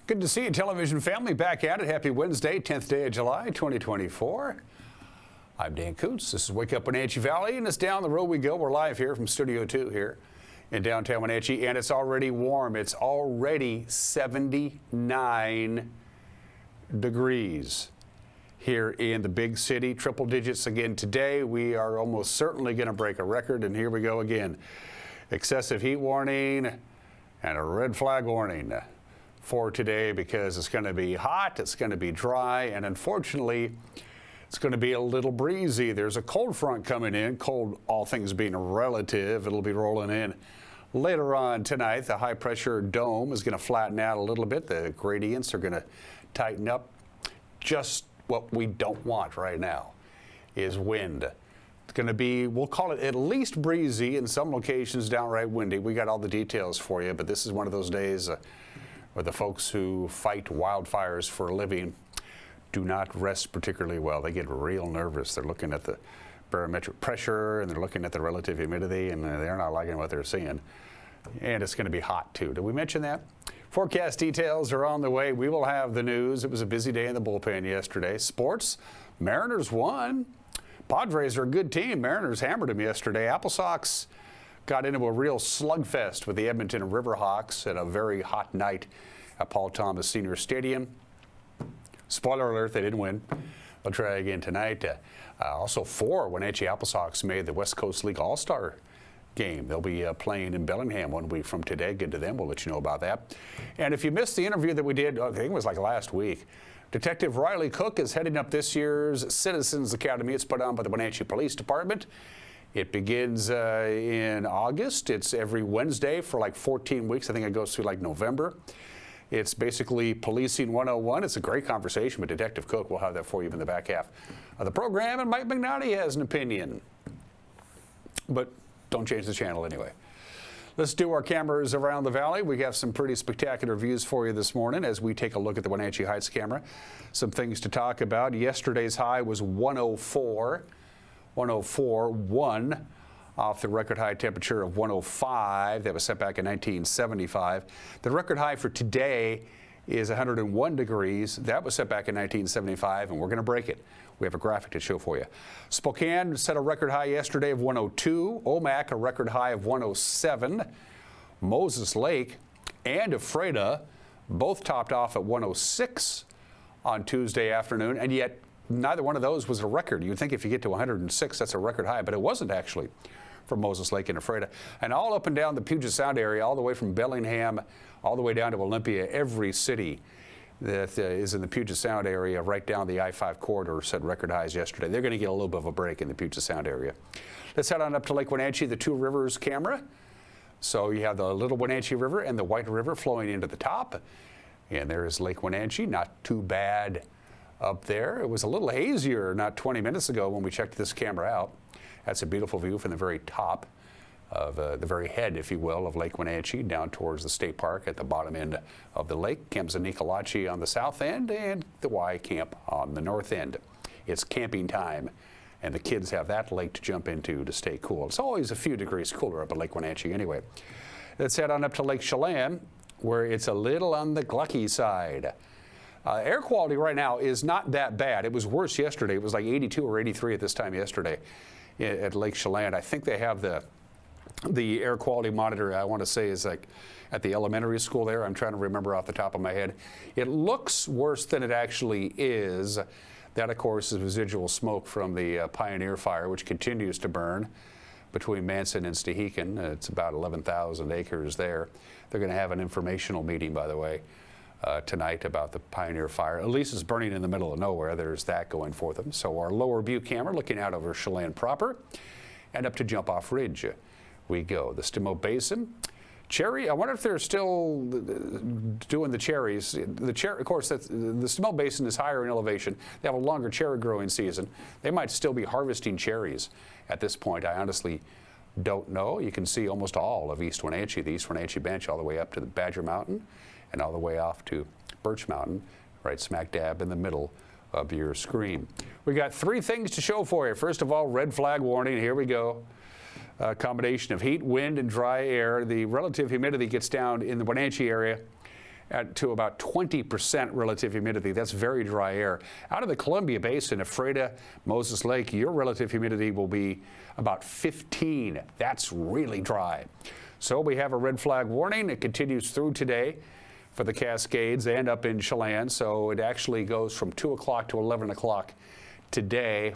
Good to see you, television family, back at it. Happy Wednesday, 10th day of July, 2024. I'm Dan Coots. This is Wake Up Wenatchee Valley, and it's down the road we go. We're live here from Studio 2 here in downtown Wenatchee, and it's already warm. It's already 79 degrees here in the big city. Triple digits again today. We are almost certainly going to break a record, and here we go again. Excessive heat warning and a red flag warning for today because it's going to be hot, it's going to be dry, and unfortunately, it's going to be a little breezy. There's a cold front coming in, cold, all things being relative. It'll be rolling in later on tonight. The high pressure dome is going to flatten out a little bit. The gradients are going to tighten up. Just what we don't want right now is wind. It's going to be, we'll call it at least breezy, in some locations downright windy. We got all the details for you, but this is one of those days where the folks who fight wildfires for a living do not rest particularly well. They get real nervous. They're looking at the barometric pressure and they're looking at the relative humidity, and they're not liking what they're seeing. And it's going to be hot too. Did we mention that? Forecast details are on the way. We will have the news. It was a busy day in the bullpen yesterday. Sports, Mariners won. Padres are a good team. Mariners hammered them yesterday. Apple Sox got into a real slugfest with the Edmonton Riverhawks at a very hot night at Paul Thomas Senior Stadium. Spoiler alert, they didn't win. They'll try again tonight. Also, 4 Wenatchee Apple Sox made the West Coast League All-Star game. They'll be playing in Bellingham 1 week from today. Good to them. We'll let you know about that. And if you missed the interview that we did, I think it was like last week, Detective Riley Cook is heading up this year's Citizens Academy. It's put on by the Wenatchee Police Department. It begins in August. It's every Wednesday for like 14 weeks. I think it goes through like November. It's basically Policing 101. It's a great conversation with Detective Cook. We'll have that for you in the back half of the program. And Mike McNaughty has an opinion. But don't change the channel anyway. Let's do our cameras around the valley. We have some pretty spectacular views for you this morning as we take a look at the Wenatchee Heights camera. Some things to talk about. Yesterday's high was 104.1 off the record high temperature of 105 that was set back in 1975. The record high for today is 101 degrees. That was set back in 1975, and we're going to break it. We have a graphic to show for you. Spokane set a record high yesterday of 102. Omak a record high of 107. Moses Lake and Ephrata both topped off at 106 on Tuesday afternoon, and yet neither one of those was a record. You'd think if you get to 106, that's a record high, but it wasn't actually for Moses Lake and Ephrata. And all up and down the Puget Sound area, all the way from Bellingham, all the way down to Olympia, every city that is in the Puget Sound area, right down the I-5 corridor, set record highs yesterday. They're going to get a little bit of a break in the Puget Sound area. Let's head on up to Lake Wenatchee, the Two Rivers camera. So you have the Little Wenatchee River and the White River flowing into the top. And there is Lake Wenatchee, not too bad up there. It was a little hazier not 20 minutes ago when we checked this camera out. That's a beautiful view from the very top of the very head, if you will, of Lake Wenatchee down towards the state park at the bottom end of the lake. Kemsa-Nikolachi on the south end and the Y Camp on the north end. It's camping time, and the kids have that lake to jump into to stay cool. It's always a few degrees cooler up at Lake Wenatchee anyway. Let's head on up to Lake Chelan, where it's a little on the glucky side. Air quality right now is not that bad. It was worse yesterday. It was like 82 or 83 at this time yesterday at Lake Chelan. I think they have the air quality monitor, I want to say, is like at the elementary school there. I'm trying to remember off the top of my head. It looks worse than it actually is. That, of course, is residual smoke from the Pioneer Fire, which continues to burn between Manson and Stehekin. It's about 11,000 acres there. They're going to have an informational meeting, by the way, tonight about the Pioneer Fire. At least it's burning in the middle of nowhere. There's that going for them. So our lower view camera looking out over Chelan proper and up to Jump Off Ridge we go. The Stemote Basin. Cherry, I wonder if they're still doing the cherries. Of course, the Stemote Basin is higher in elevation. They have a longer cherry growing season. They might still be harvesting cherries at this point. I honestly don't know. You can see almost all of East Wenatchee, the East Wenatchee Bench, all the way up to the Badger Mountain and all the way off to Birch Mountain, right smack dab in the middle of your screen. We got 3 things to show for you. First of all, red flag warning. Here we go. A combination of heat, wind, and dry air. The relative humidity gets down in the Wenatchee area to about 20% relative humidity. That's very dry air. Out of the Columbia Basin, Ephrata, Moses Lake, your relative humidity will be about 15. That's really dry. So we have a red flag warning. It continues through today for the Cascades and up in Chelan. So it actually goes from 2 o'clock to 11 o'clock today.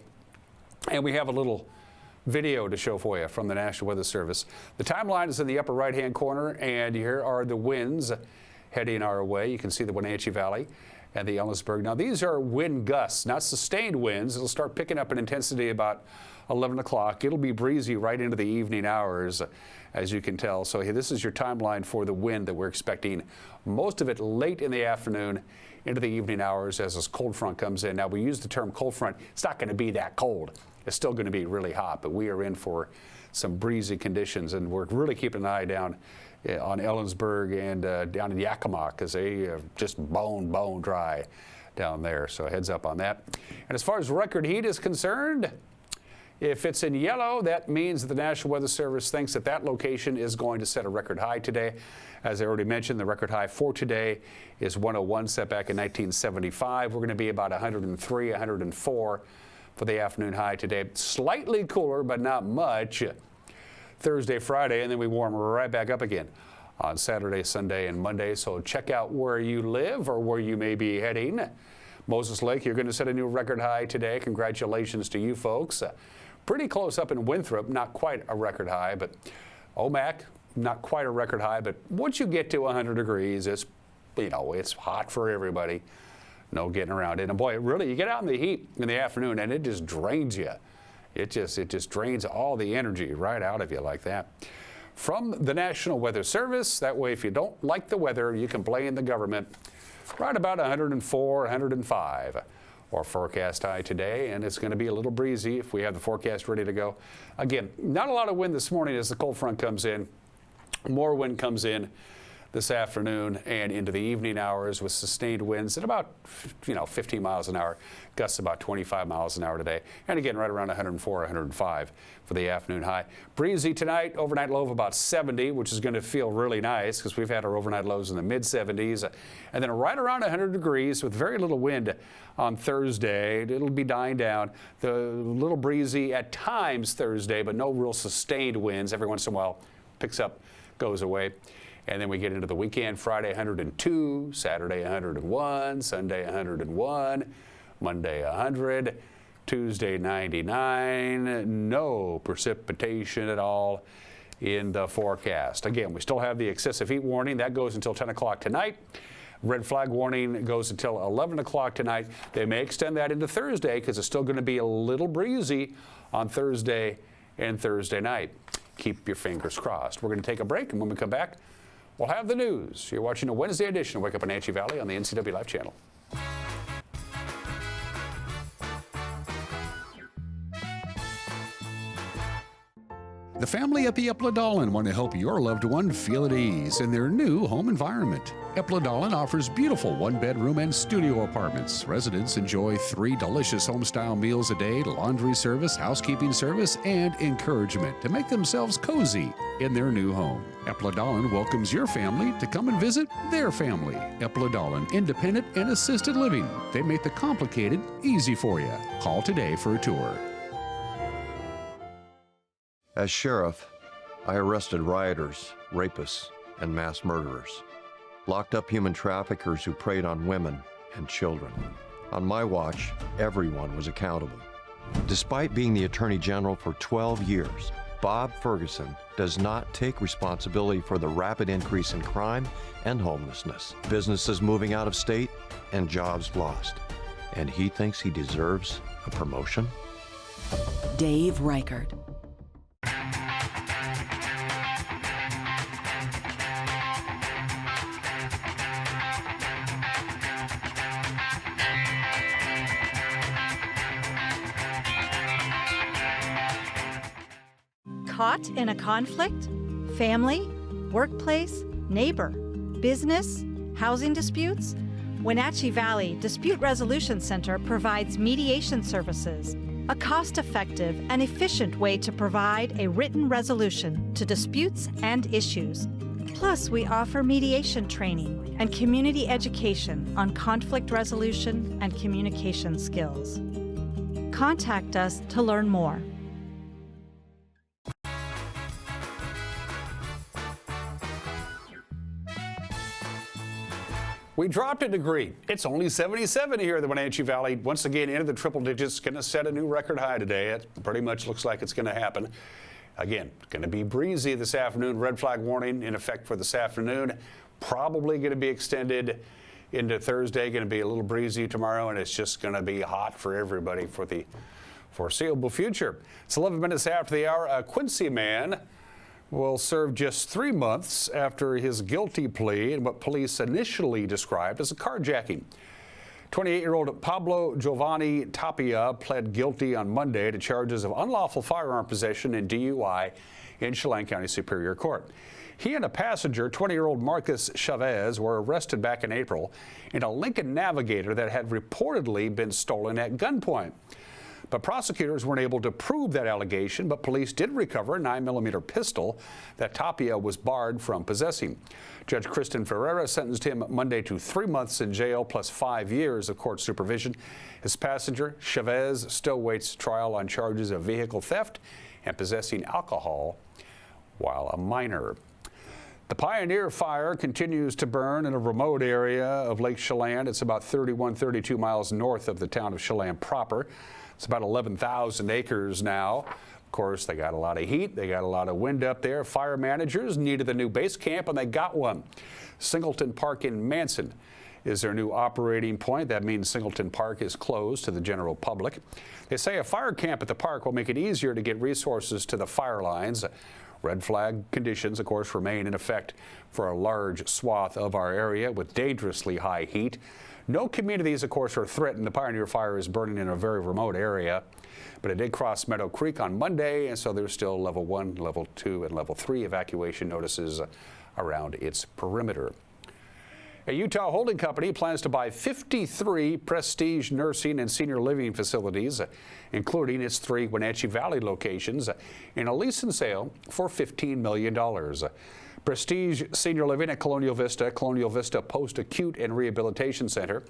And we have a little video to show for you from the National Weather Service. The timeline is in the upper right-hand corner, and here are the winds heading our way. You can see the Wenatchee Valley and the Ellensburg. Now, these are wind gusts, not sustained winds. It'll start picking up in intensity about 11 o'clock. It'll be breezy right into the evening hours, as you can tell. So this is your timeline for the wind that we're expecting. Most of it late in the afternoon into the evening hours as this cold front comes in. Now, we use the term cold front. It's not going to be that cold. It's still going to be really hot, but we are in for some breezy conditions, and we're really keeping an eye down on Ellensburg and down in Yakima, because they are just bone dry down there. So heads up on that. And as far as record heat is concerned, if it's in yellow, that means that the National Weather Service thinks that that location is going to set a record high today. As I already mentioned, the record high for today is 101, set back in 1975. We're going to be about 103, 104 for the afternoon high today. Slightly cooler, but not much. Thursday, Friday, and then we warm right back up again on Saturday, Sunday, and Monday. So check out where you live or where you may be heading. Moses Lake, you're going to set a new record high today. Congratulations to you folks. Pretty close up in Winthrop, not quite a record high, but Omak, not quite a record high. But once you get to 100 degrees, it's, it's hot for everybody. No getting around it. And boy, really, you get out in the heat in the afternoon and it just drains you. It just drains all the energy right out of you like that. From the National Weather Service, that way if you don't like the weather, you can blame the government. Right about 104, 105. Our forecast high today, and it's going to be a little breezy if we have the forecast ready to go. Again, not a lot of wind this morning as the cold front comes in. More wind comes in this afternoon and into the evening hours with sustained winds at about 15 miles an hour, gusts about 25 miles an hour today. And again, right around 104, 105 for the afternoon high. Breezy tonight, overnight low of about 70, which is going to feel really nice because we've had our overnight lows in the mid 70s. And then right around 100 degrees with very little wind on Thursday. It'll be dying down. The little breezy at times Thursday, but no real sustained winds. Every once in a while picks up, goes away. And then we get into the weekend, Friday 102, Saturday 101, Sunday 101, Monday 100, Tuesday 99, no precipitation at all in the forecast. Again, we still have the excessive heat warning. That goes until 10 o'clock tonight. Red flag warning goes until 11 o'clock tonight. They may extend that into Thursday because it's still going to be a little breezy on Thursday and Thursday night. Keep your fingers crossed. We're going to take a break, and when we come back, we'll have the news. You're watching a Wednesday edition of Wake Up Wenatchee Valley on the NCW Live channel. The family at the Epladolin want to help your loved one feel at ease in their new home environment. Epladolin offers beautiful one-bedroom and studio apartments. Residents enjoy 3 delicious home-style meals a day, laundry service, housekeeping service, and encouragement to make themselves cozy in their new home. Epladolin welcomes your family to come and visit their family. Epladolin, independent and assisted living. They make the complicated easy for you. Call today for a tour. As sheriff, I arrested rioters, rapists, and mass murderers, locked up human traffickers who preyed on women and children. On my watch, everyone was accountable. Despite being the Attorney General for 12 years, Bob Ferguson does not take responsibility for the rapid increase in crime and homelessness, businesses moving out of state, and jobs lost. And he thinks he deserves a promotion? Dave Reichert. Caught in a conflict? Family? Workplace? Neighbor? Business? Housing disputes? Wenatchee Valley Dispute Resolution Center provides mediation services, a cost-effective and efficient way to provide a written resolution to disputes and issues. Plus, we offer mediation training and community education on conflict resolution and communication skills. Contact us to learn more. We dropped a degree. It's only 77 here in the Wenatchee Valley. Once again, into the triple digits. Going to set a new record high today. It pretty much looks like it's going to happen. Again, going to be breezy this afternoon. Red flag warning in effect for this afternoon. Probably going to be extended into Thursday. Going to be a little breezy tomorrow, and it's just going to be hot for everybody for the foreseeable future. It's 11 minutes after the hour. A Quincy man will serve just 3 months after his guilty plea in what police initially described as a carjacking. 28-year-old Pablo Giovanni Tapia pled guilty on Monday to charges of unlawful firearm possession and DUI in Chelan County Superior Court. He and a passenger, 20-year-old Marcus Chavez, were arrested back in April in a Lincoln Navigator that had reportedly been stolen at gunpoint. But prosecutors weren't able to prove that allegation, but police did recover a 9mm pistol that Tapia was barred from possessing. Judge Kristen Ferreira sentenced him Monday to 3 months in jail plus 5 years of court supervision. His passenger, Chavez, still waits trial on charges of vehicle theft and possessing alcohol while a minor. The Pioneer Fire continues to burn in a remote area of Lake Chelan. It's about 32 miles north of the town of Chelan proper. It's about 11,000 acres now. Of course, they got a lot of heat. They got a lot of wind up there. Fire managers needed a new base camp, and they got one. Singleton Park in Manson is their new operating point. That means Singleton Park is closed to the general public. They say a fire camp at the park will make it easier to get resources to the fire lines. Red flag conditions, of course, remain in effect for a large swath of our area with dangerously high heat. No communities, of course, are threatened. The Pioneer Fire is burning in a very remote area, but it did cross Meadow Creek on Monday, and so there's still level 1, level 2, and level 3 evacuation notices around its perimeter. A Utah holding company plans to buy 53 prestige nursing and senior living facilities, including its 3 Wenatchee Valley locations, in a lease and sale for $15 million. Prestige Senior Living at Colonial Vista Post-Acute and Rehabilitation Center,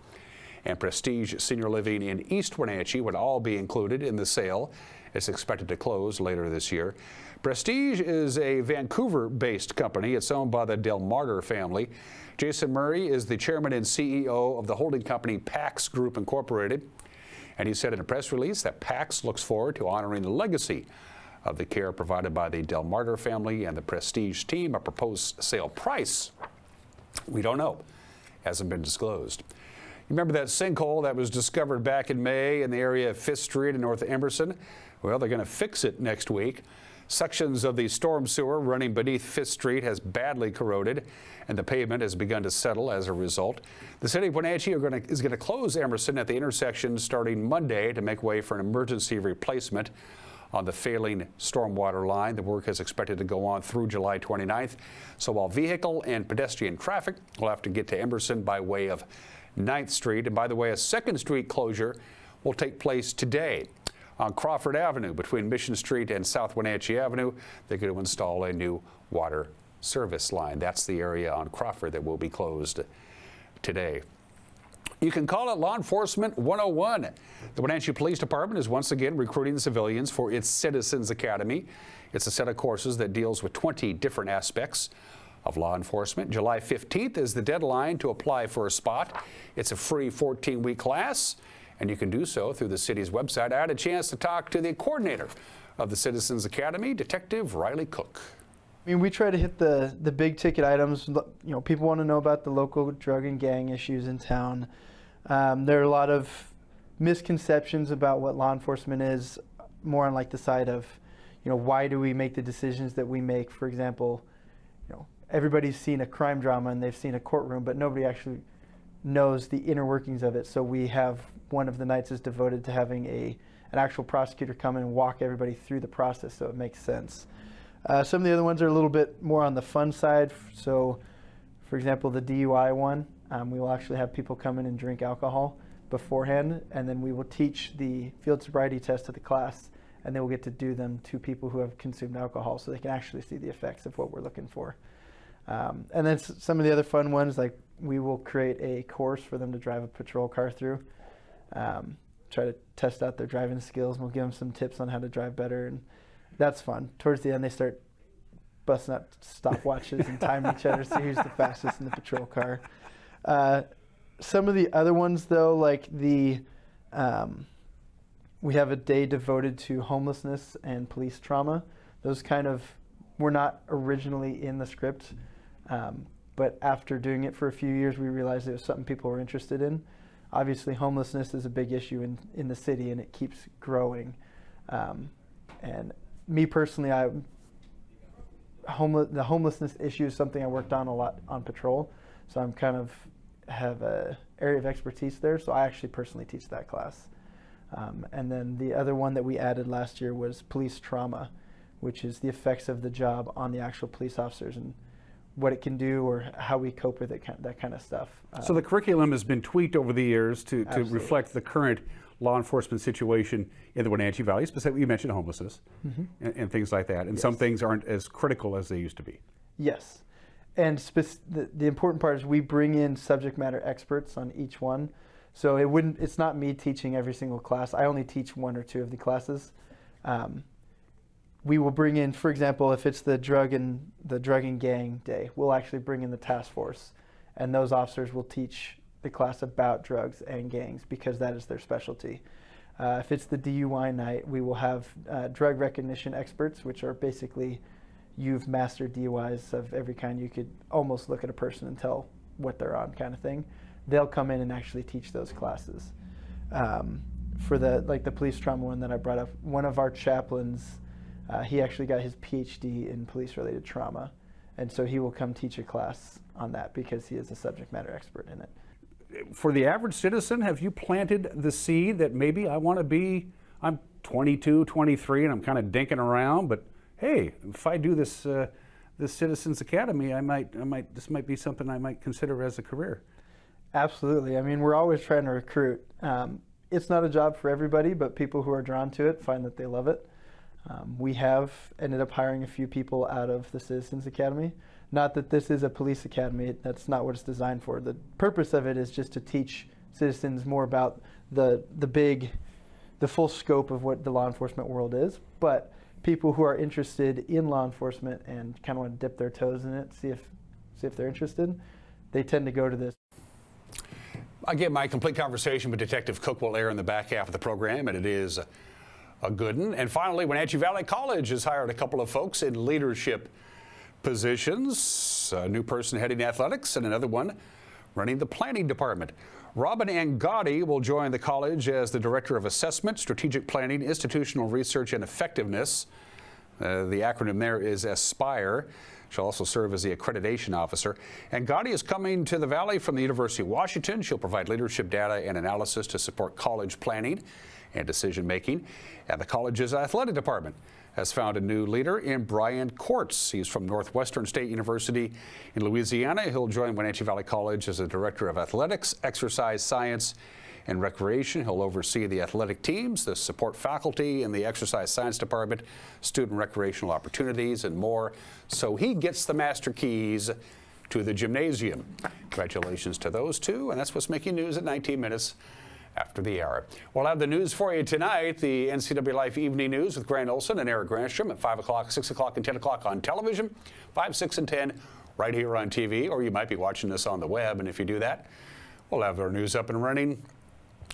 and Prestige Senior Living in East Wenatchee would all be included in the sale. It's expected to close later this year. Prestige is a Vancouver-based company. It's owned by the Del Marder family. Jason Murray is the chairman and CEO of the holding company PAX Group Incorporated, and he said in a press release that PAX looks forward to honoring the legacy of the care provided by the Del Marder family and the Prestige team. A proposed sale price, we don't know, hasn't been disclosed. You remember that sinkhole that was discovered back in May in the area of 5th Street in North Emerson? Well, they're going to fix it next week. Sections of the storm sewer running beneath 5th Street has badly corroded, and the pavement has begun to settle as a result. The city of Wenatchee is going to close Emerson at the intersection starting Monday to make way for an emergency replacement on the failing stormwater line. The work is expected to go on through July 29th. So while vehicle and pedestrian traffic will have to get to Emerson by way of 9th Street, and by the way, a 2nd Street closure will take place today on Crawford Avenue between Mission Street and South Wenatchee Avenue. They're going to install a new water service line. That's the area on Crawford that will be closed today. You can call it Law Enforcement 101. The Wenatchee Police Department is once again recruiting civilians for its Citizens Academy. It's a set of courses that deals with 20 different aspects of law enforcement. July 15th is the deadline to apply for a spot. It's a free 14-week class, and you can do so through the city's website. I had a chance to talk to the coordinator of the Citizens Academy, Detective Riley Cook. I mean, we try to hit the big ticket items. You know, people want to know about the local drug and gang issues in town. There are a lot of misconceptions about what law enforcement is, more on like the side of, you know, why do we make the decisions that we make? For example, you know, everybody's seen a crime drama and they've seen a courtroom, but nobody actually knows the inner workings of it. So we have one of the nights is devoted to having an actual prosecutor come in and walk everybody through the process so it makes sense. Some of the other ones are a little bit more on the fun side. So, for example, the DUI one, we will actually have people come in and drink alcohol beforehand, and then we will teach the field sobriety test to the class, and they will get to do them to people who have consumed alcohol so they can actually see the effects of what we're looking for. And then some of the other fun ones, like we will create a course for them to drive a patrol car through, try to test out their driving skills, and we'll give them some tips on how to drive better, and that's fun. Towards the end, they start busting out stopwatches and timing each other, see who's the fastest in the patrol car. Some of the other ones, though, like we have a day devoted to homelessness and police trauma. Those kind of were not originally in the script, but after doing it for a few years, we realized it was something people were interested in. Obviously, homelessness is a big issue in the city, and it keeps growing. And me personally, the homelessness issue is something I worked on a lot on patrol, so I'm kind of have a area of expertise there, so I actually personally teach that class. And then the other one that we added last year was police trauma, which is the effects of the job on the actual police officers and what it can do or how we cope with it, that kind of stuff. So the curriculum has been tweaked over the years to Absolutely. reflect the current law enforcement situation in the Wenatchee Valley. Specifically, you mentioned homelessness and things like that. And some things aren't as critical as they used to be. Yes. And the important part is we bring in subject matter experts on each one. So it's not me teaching every single class. I only teach one or two of the classes. We will bring in, for example, if it's the drug and gang day, we'll actually bring in the task force, and those officers will teach the class about drugs and gangs because that is their specialty. If it's the DUI night, we will have drug recognition experts, which are basically you've mastered DUIs of every kind. You could almost look at a person and tell what they're on, kind of thing. They'll come in and actually teach those classes. For the police trauma one that I brought up, one of our chaplains, he actually got his PhD in police-related trauma, and so he will come teach a class on that because he is a subject matter expert in it. For the average citizen, have you planted the seed that maybe I'm 22, 23, and I'm kind of dinking around, but hey, if I do this Citizens Academy, this might be something I might consider as a career. Absolutely. I mean, we're always trying to recruit. It's not a job for everybody, but people who are drawn to it find that they love it. We have ended up hiring a few people out of the Citizens Academy. Not that this is a police academy, that's not what it's designed for. The purpose of it is just to teach citizens more about the full scope of what the law enforcement world is. But people who are interested in law enforcement and kind of want to dip their toes in it, see if they're interested, they tend to go to this. Again, my complete conversation with Detective Cook will air in the back half of the program, and it is a good one. And finally, Wenatchee Valley College has hired a couple of folks in leadership positions, a new person heading athletics and another one running the planning department. Robin Angotti will join the college as the Director of Assessment, Strategic Planning, Institutional Research, and Effectiveness. The acronym there is ASPIRE. She'll also serve as the accreditation officer. Angotti is coming to the Valley from the University of Washington. She'll provide leadership data and analysis to support college planning and decision making. And the college's athletic department has found a new leader in Brian Quartz. He's from Northwestern State University in Louisiana. He'll join Wenatchee Valley College as the Director of Athletics, Exercise Science, and Recreation. He'll oversee the athletic teams, the support faculty in the Exercise Science Department, student recreational opportunities, and more. So he gets the master keys to the gymnasium. Congratulations to those two, and that's what's making news at 19 minutes after the hour. We'll have the news for you tonight, the NCW Life Evening News with Grant Olson and Eric Granstrom at 5 o'clock, 6 o'clock, and 10 o'clock on television, 5, 6, and 10 right here on TV, or you might be watching this on the web, and if you do that, we'll have our news up and running,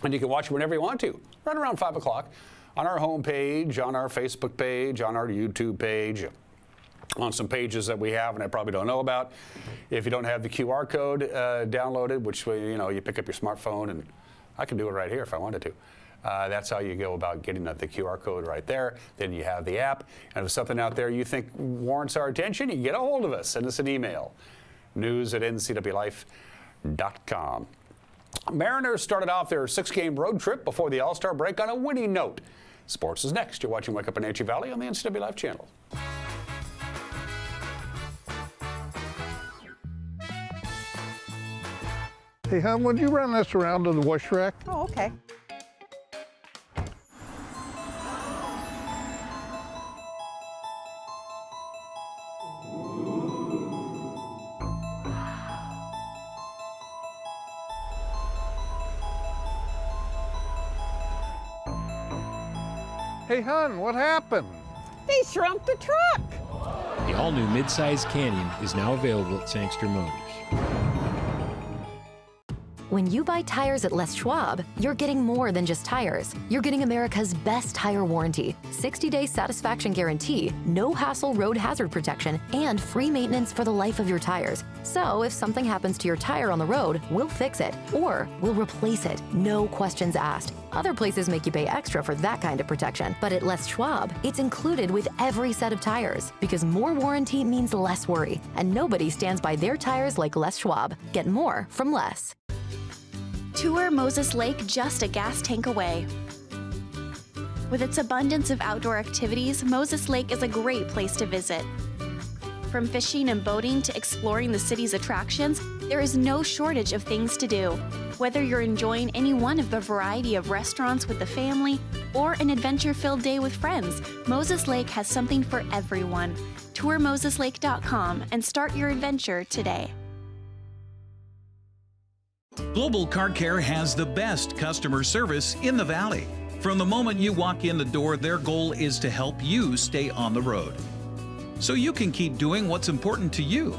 and you can watch it whenever you want to, right around 5 o'clock on our homepage, on our Facebook page, on our YouTube page, on some pages that we have and I probably don't know about. If you don't have the QR code downloaded, which you pick up your smartphone, and I can do it right here if I wanted to. That's how you go about getting the QR code right there. Then you have the app. And if there's something out there you think warrants our attention, you can get a hold of us. Send us an email, news@ncwlife.com. Mariners started off their 6-game road trip before the All-Star break on a winning note. Sports is next. You're watching Wake Up Wenatchee Valley on the NCW Life channel. Hey, hon, would you run this around to the wash rack? Oh, okay. Hey, hon, what happened? They shrunk the truck. The all-new midsize Canyon is now available at Sangster Motors. When you buy tires at Les Schwab, you're getting more than just tires. You're getting America's best tire warranty, 60-day satisfaction guarantee, no hassle road hazard protection, and free maintenance for the life of your tires. So if something happens to your tire on the road, we'll fix it, or we'll replace it, no questions asked. Other places make you pay extra for that kind of protection, but at Les Schwab, it's included with every set of tires, because more warranty means less worry, and nobody stands by their tires like Les Schwab. Get more from Les. Tour Moses Lake just a gas tank away. With its abundance of outdoor activities, Moses Lake is a great place to visit. From fishing and boating to exploring the city's attractions, there is no shortage of things to do. Whether you're enjoying any one of the variety of restaurants with the family or an adventure-filled day with friends, Moses Lake has something for everyone. Tour moseslake.com and start your adventure today. Global Car Care has the best customer service in the Valley. From the moment you walk in the door, their goal is to help you stay on the road, so you can keep doing what's important to you.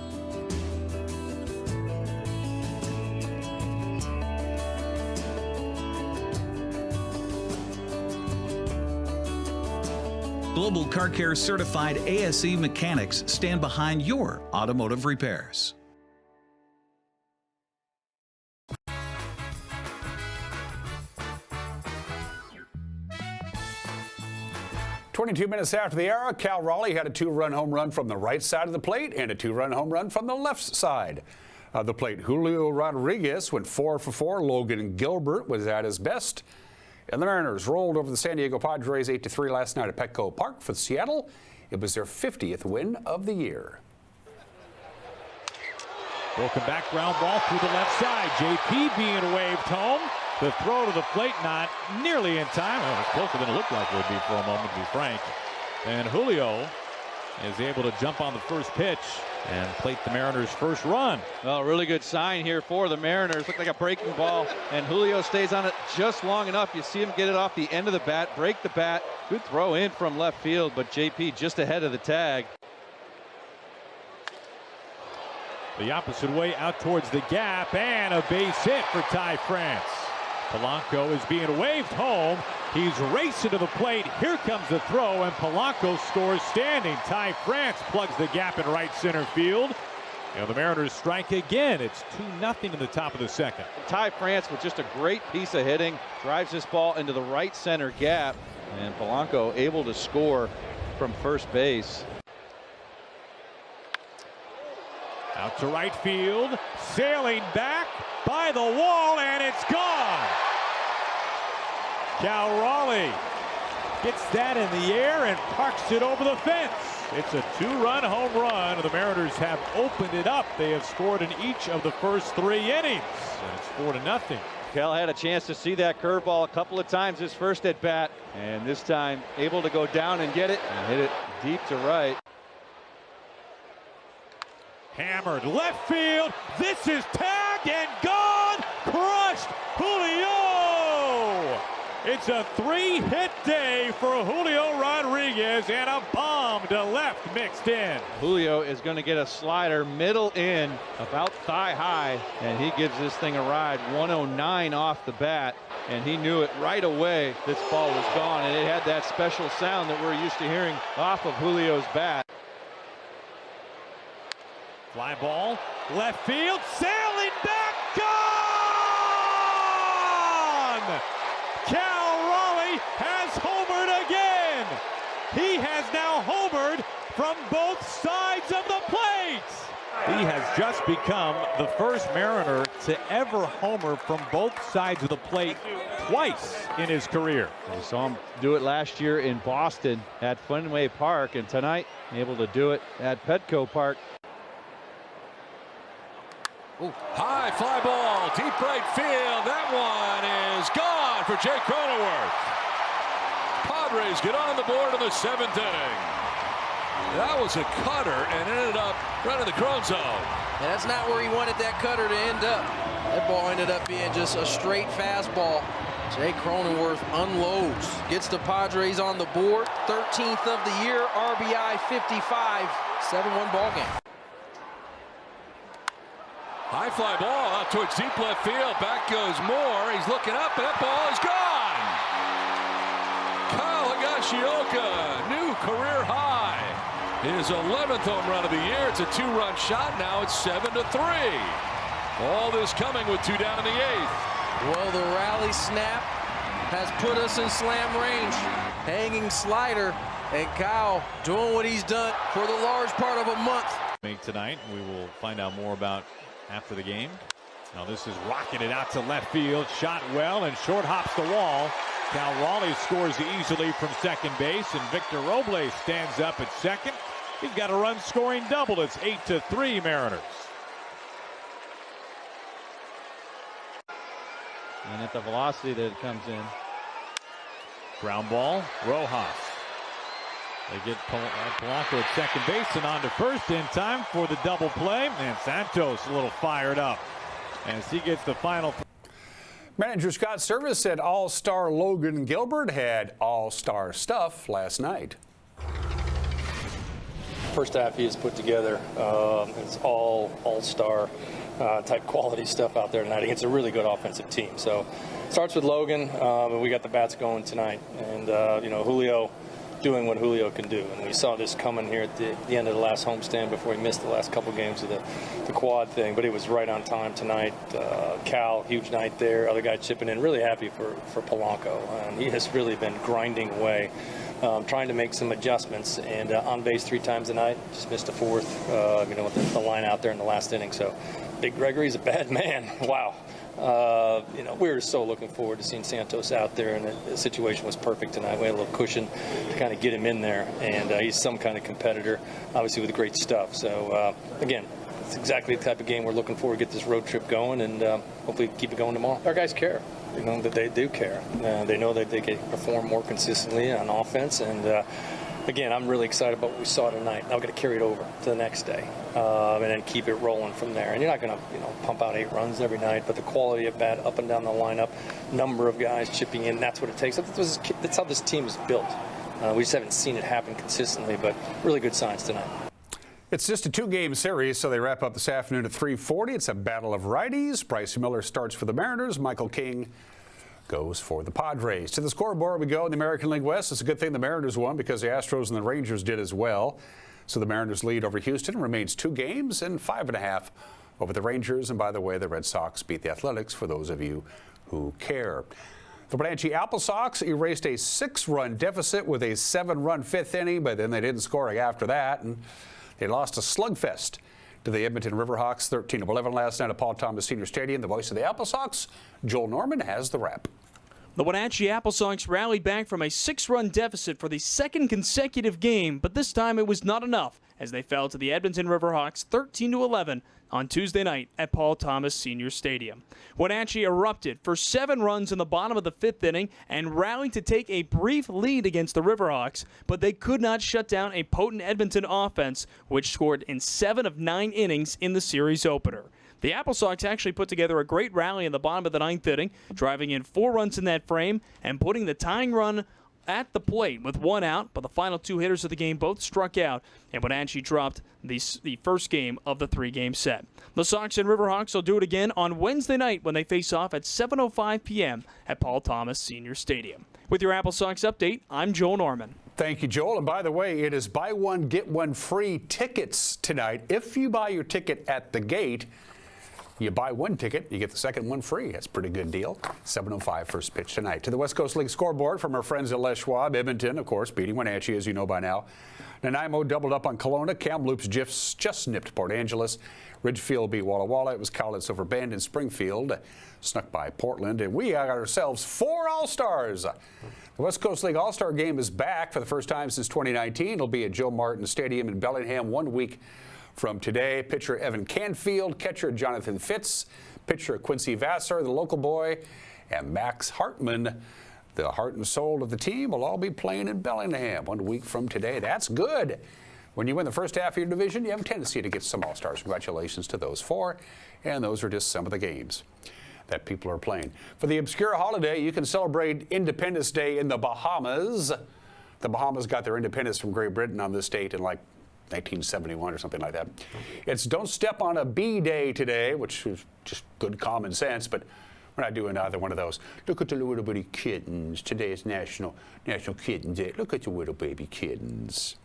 Global Car Care certified ASE mechanics stand behind your automotive repairs. 22 minutes after the hour, Cal Raleigh had a 2-run home run from the right side of the plate and a 2-run home run from the left side of the plate. Julio Rodriguez went 4 for 4. Logan Gilbert was at his best. And the Mariners rolled over the San Diego Padres 8-3 last night at Petco Park for Seattle. It was their 50th win of the year. Broken back ground ball through the left side. JP being waved home. The throw to the plate not nearly in time. Well, it was closer than it looked like it would be for a moment, to be frank. And Julio is able to jump on the first pitch and plate the Mariners' first run. Well, really good sign here for the Mariners. Looked like a breaking ball, and Julio stays on it just long enough. You see him get it off the end of the bat, break the bat. Good throw in from left field, but JP just ahead of the tag. The opposite way out towards the gap, and a base hit for Ty France. Polanco is being waved home. He's racing to the plate. Here comes the throw, and Polanco scores standing. Ty France plugs the gap in right center field. And the Mariners strike again. It's 2-0 in the top of the second. Ty France with just a great piece of hitting. Drives this ball into the right center gap. And Polanco able to score from first base. Out to right field. Sailing back by the wall, and it's gone. Cal Raleigh gets that in the air and parks it over the fence. It's a 2-run home run. The Mariners have opened it up. They have scored in each of the first 3 innings, and it's 4-0. Cal had a chance to see that curveball a couple of times his first at bat, and this time able to go down and get it and hit it deep to right. Hammered left field. This is tagged and gone. Crushed. Julio. It's a 3-hit day for Julio Rodriguez, and a bomb to left mixed in. Julio is going to get a slider middle in, about thigh high, and he gives this thing a ride. 109 off the bat, and he knew it right away. This ball was gone, and it had that special sound that we're used to hearing off of Julio's bat. Fly ball, left field, sailing back, gone! Cal Raleigh has homered again. He has now homered from both sides of the plate. He has just become the first Mariner to ever homer from both sides of the plate twice in his career. We saw him do it last year in Boston at Fenway Park, and tonight able to do it at Petco Park. Ooh, high fly ball, deep right field. That one is gone for Jake Cronenworth. Padres get on the board in the 7th inning. That was a cutter and ended up right in the Crone zone. And that's not where he wanted that cutter to end up. That ball ended up being just a straight fastball. Jay Cronenworth unloads, gets the Padres on the board. 13th of the year, RBI 55, 7-1 ball game. High fly ball out towards deep left field. Back goes Moore. He's looking up, and that ball is gone. Kyle Higashioka, new career high. His 11th home run of the year. It's a 2-run shot. Now it's 7-3. All this coming with 2 down in the 8th. Well, the rally snap has put us in slam range. Hanging slider, and Kyle doing what he's done for the large part of a month. Make tonight. We will find out more about after the game. Now this is rocking it out to left field. Shot well and short hops the wall. Cal Raleigh scores easily from second base, and Victor Robles stands up at second. He's got a run-scoring double. It's 8-3 Mariners. And at the velocity that it comes in. Ground ball, Rojas. They get Polanco at second base and on to first in time for the double play. And Santos a little fired up as he gets the final. Manager Scott Service said All-Star Logan Gilbert had all-star stuff last night. First half he has put together. It's all-star type quality stuff out there tonight against a really good offensive team. So it starts with Logan, and we got the bats going tonight. And, Julio doing what Julio can do. And we saw this coming here at the end of the last homestand before he missed the last couple games of the quad thing. But it was right on time tonight. Cal, huge night there. Other guy chipping in. Really happy for Polanco. And he has really been grinding away, trying to make some adjustments. And on base 3 times tonight. Just missed a 4th, with the line out there in the last inning. So Big Gregory's a bad man. Wow. We were so looking forward to seeing Santos out there, and the situation was perfect tonight. We had a little cushion to kind of get him in there, and he's some kind of competitor, obviously with great stuff. So, again, it's exactly the type of game we're looking for to get this road trip going, and hopefully keep it going tomorrow. Our guys care. They know that they do care. They know that they can perform more consistently on offense, and again, I'm really excited about what we saw tonight. Now we're going to carry it over to the next day and then keep it rolling from there. And you're not going to, pump out 8 runs every night, but the quality of bat up and down the lineup, number of guys chipping in, that's what it takes. That's how this team is built. We just haven't seen it happen consistently, but really good signs tonight. It's just a 2-game series, so they wrap up this afternoon at 3:40. It's a battle of righties. Bryce Miller starts for the Mariners. Michael King goes for the Padres. To the scoreboard we go in the American League West. It's a good thing the Mariners won because the Astros and the Rangers did as well. So the Mariners lead over Houston remains 2 games and 5.5 over the Rangers. And by the way, the Red Sox beat the Athletics for those of you who care. The Wenatchee Apple Sox erased a 6-run deficit with a 7-run 5th inning, but then they didn't score after that, and they lost a slugfest to the Edmonton Riverhawks 13-11 last night at Paul Thomas Senior Stadium. The voice of the Apple Sox, Joel Norman, has the wrap. The Wenatchee Apple Sox rallied back from a 6-run deficit for the 2nd consecutive game, but this time it was not enough as they fell to the Edmonton Riverhawks 13-11 on Tuesday night at Paul Thomas Senior Stadium. Wenatchee erupted for 7 runs in the bottom of the 5th inning and rallied to take a brief lead against the Riverhawks, but they could not shut down a potent Edmonton offense, which scored in 7 of 9 innings in the series opener. The Apple Sox actually put together a great rally in the bottom of the 9th inning, driving in 4 runs in that frame and putting the tying run at the plate with 1 out, but the final 2 hitters of the game both struck out, and Wenatchee dropped the first game of the 3-game set. The Sox and Riverhawks will do it again on Wednesday night when they face off at 7:05 p.m. at Paul Thomas Senior Stadium. With your Apple Sox update, I'm Joel Norman. Thank you, Joel. And by the way, it is buy one, get one free tickets tonight. If you buy your ticket at the gate, you buy 1 ticket, you get the second one free. That's a pretty good deal. 7:05 first pitch tonight. To the West Coast League scoreboard from our friends at Les Schwab. Edmonton, of course, beating Wenatchee, as you know by now. Nanaimo doubled up on Kelowna. Kamloops just nipped Port Angeles. Ridgefield beat Walla Walla. It was Cowlitz over Bend and Springfield. Snuck by Portland. And we got ourselves 4 All-Stars. The West Coast League All-Star game is back for the first time since 2019. It'll be at Joe Martin Stadium in Bellingham 1 week from today. Pitcher Evan Canfield, catcher Jonathan Fitz, pitcher Quincy Vassar, the local boy, and Max Hartman, the heart and soul of the team, will all be playing in Bellingham 1 week from today. That's good. When you win the first half of your division, you have a tendency to get some All-Stars. Congratulations to those 4, and those are just some of the games. that people are playing. For the obscure holiday, you can celebrate Independence Day in the Bahamas. The Bahamas got their independence from Great Britain on this date in like 1971 or something like that. It's Don't Step on a Bee Day today, which is just good common sense, but we're not doing either one of those. Look at the little bitty kittens. Today is National Kitten Day. Look at the little baby kittens.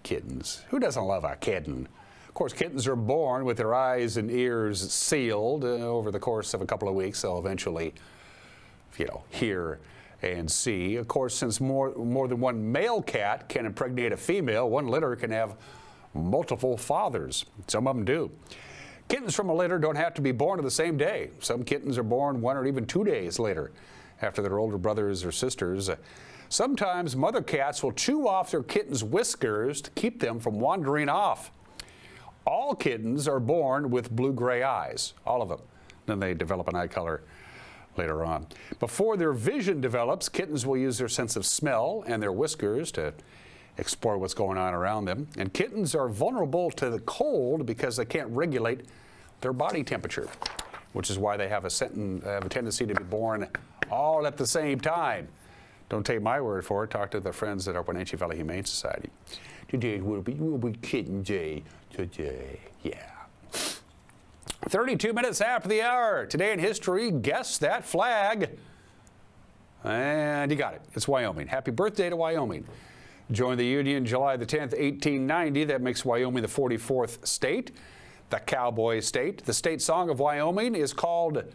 Kittens. Who doesn't love a kitten? Of course, kittens are born with their eyes and ears sealed. Over the course of a couple of weeks, they'll eventually, hear and see. Of course, since more than one male cat can impregnate a female, one litter can have multiple fathers. Some of them do. Kittens from a litter don't have to be born on the same day. Some kittens are born 1 or even 2 days later after their older brothers or sisters. Sometimes mother cats will chew off their kittens' whiskers to keep them from wandering off. All kittens are born with blue-gray eyes, all of them. Then they develop an eye color later on. Before their vision develops, kittens will use their sense of smell and their whiskers to explore what's going on around them. And kittens are vulnerable to the cold because they can't regulate their body temperature, which is why they have a tendency to be born all at the same time. Don't take my word for it. Talk to the friends at our Wenatchee Valley Humane Society. Today will be Kitten Day. Today, yeah. 32 minutes after the hour. Today in history, guess that flag. And you got it. It's Wyoming. Happy birthday to Wyoming. Joined the Union July the 10th, 1890. That makes Wyoming the 44th state, the cowboy state. The state song of Wyoming is called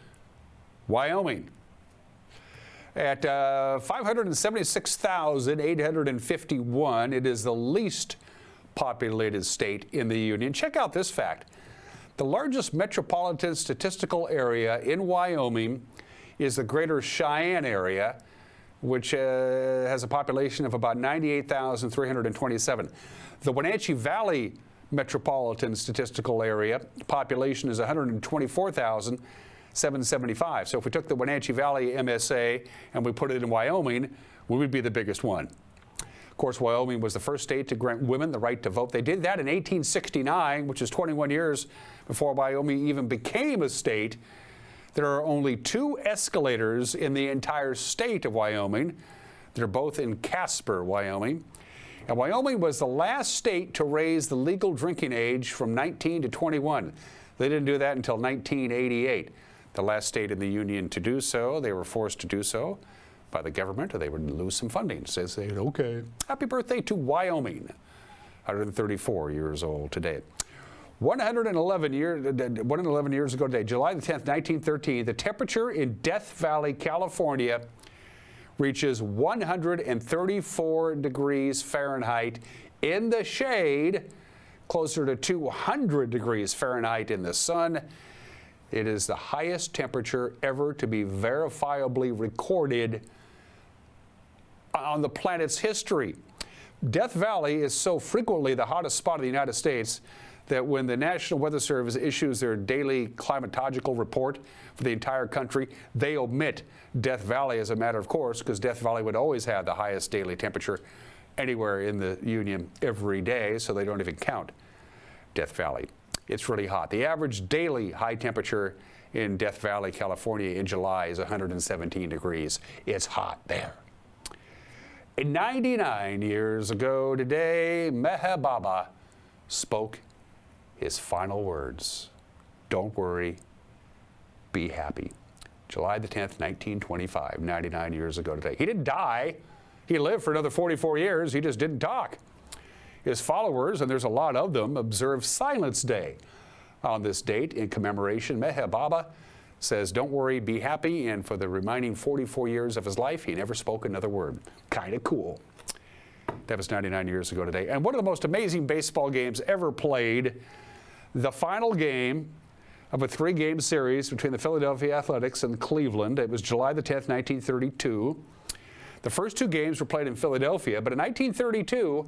Wyoming. At 576,851, it is the least populated state in the Union. Check out this fact. The largest metropolitan statistical area in Wyoming is the Greater Cheyenne area, which has a population of about 98,327. The Wenatchee Valley metropolitan statistical area population is 124,775. So if we took the Wenatchee Valley MSA and we put it in Wyoming, we would be the biggest one. Of course, Wyoming was the first state to grant women the right to vote. They did that in 1869, which is 21 years before Wyoming even became a state. There are only 2 escalators in the entire state of Wyoming. They're both in Casper, Wyoming. And Wyoming was the last state to raise the legal drinking age from 19 to 21. They didn't do that until 1988. The last state in the Union to do so. They were forced to do so by the government, or they would lose some funding. So they said, okay. Happy birthday to Wyoming. 134 years old today. 111 years ago today, July the 10th, 1913, the temperature in Death Valley, California reaches 134 degrees Fahrenheit in the shade, closer to 200 degrees Fahrenheit in the sun. It is the highest temperature ever to be verifiably recorded on the planet's history. Death Valley is so frequently the hottest spot in the United States that when the National Weather Service issues their daily climatological report for the entire country, they omit Death Valley as a matter of course, because Death Valley would always have the highest daily temperature anywhere in the Union every day, so they don't even count Death Valley. It's really hot. The average daily high temperature in Death Valley, California in July is 117 degrees. It's hot there. 99 years ago today, Meher Baba spoke his final words. Don't worry, be happy. July the 10th, 1925, 99 years ago today. He didn't die. He lived for another 44 years. He just didn't talk. His followers, and there's a lot of them, observe Silence Day on this date in commemoration. Meher Baba says, don't worry, be happy, and for the remaining 44 years of his life, he never spoke another word. Kind of cool. That was 99 years ago today. And one of the most amazing baseball games ever played, the final game of a 3-game series between the Philadelphia Athletics and Cleveland. It was July the 10th, 1932. The first 2 games were played in Philadelphia, but in 1932,